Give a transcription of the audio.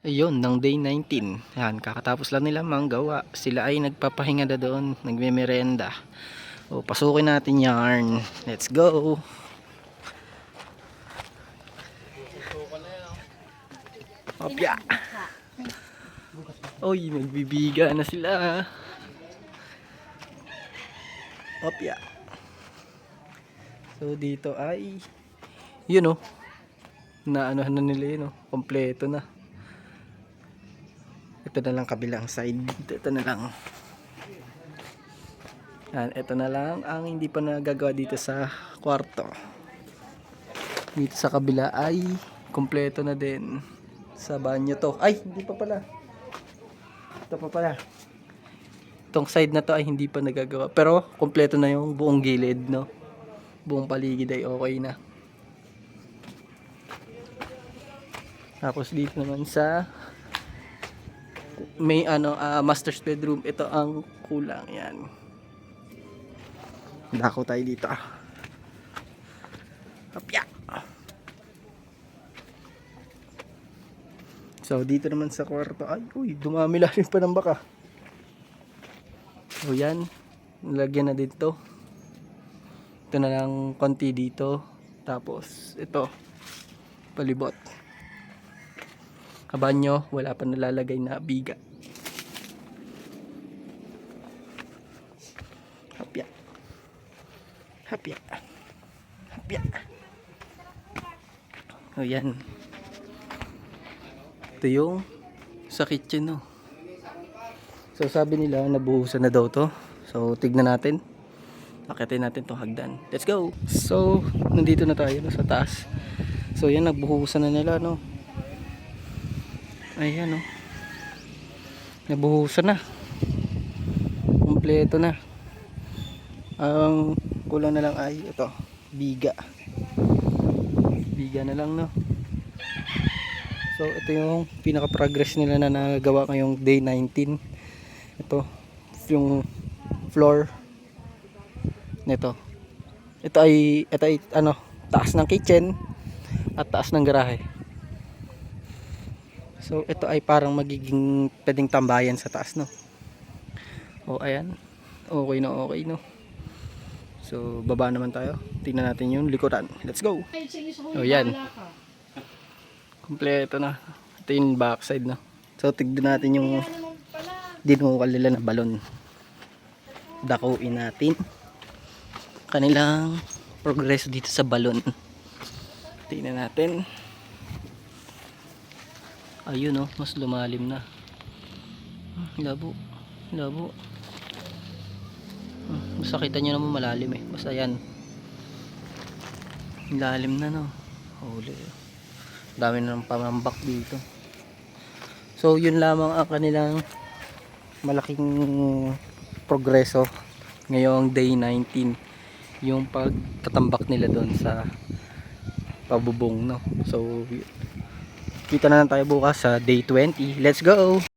Ayun, ng day 19. Yan, kakatapos lang nila manggawa. Sila ay nagpapahinga na doon, nagmemerenda. O, pasukin natin yarn. Let's go. Opya. Oy, nagbibiga na sila. Opya. So dito ay yun oh. Na ano na nila yun oh, kompleto na. Ito na lang kabilang side. Ito na lang. Yan, ito na lang ang hindi pa nagagawa dito sa kwarto. Dito sa kabila ay kompleto na din. Sa banyo to. Ay, hindi pa pala. Ito pa pala. Itong side na to ay hindi pa nagagawa. Pero kompleto na yung buong gilid, no? Buong paligid ay okay na. Tapos dito naman sa may master's bedroom, ito ang kulang. Yan. Dako tayo dito. Hapya. So dito naman sa kwarto ay uy, dumami lang pa ng baka. So yan, nilagyan na dito. Ito na lang konti dito. Tapos ito palibot. Kabanyo, wala pa nalalagay na biga. Hapya. Hapya. Hapya. O yan. Ito yung sa kitchen, no. So sabi nila nabuhusan na daw to. So tignan natin. Akitin natin tong hagdan. Let's go. So nandito na tayo, no, sa taas. So yan, nagbuhusan na nila, no. Ayan, no. Nabuhusan na. Kompleto na. Ang kulang na lang ay ito, biga. Biga na lang, no. So ito yung pinaka progress nila na nagawa ngayong day 19. Ito yung floor nito. Ito ay taas ng kitchen at taas ng garahe. So ito ay parang magiging pwedeng tambayan sa taas, no. O ayan. Okay na, okay, no. So baba naman tayo. Tingnan natin yung likuran. Let's go. O yan. Kompleto na. Ito yung backside, no. So tignan natin yung dinukal nila na balon. Dakuin natin kanilang progress dito sa balon. Tingnan natin. Ayun, oh, mas lumalim na. Labo. Labo. Basta kita nyo naman malalim eh. Basta yan. Lalim na, no. Holy. Dami na ng pamambak dito. So yun lamang ang kanilang malaking progreso ngayong day 19. Yung pagtatambak nila doon sa pabubong, no. So kita na lang tayo bukas sa day 20. Let's go.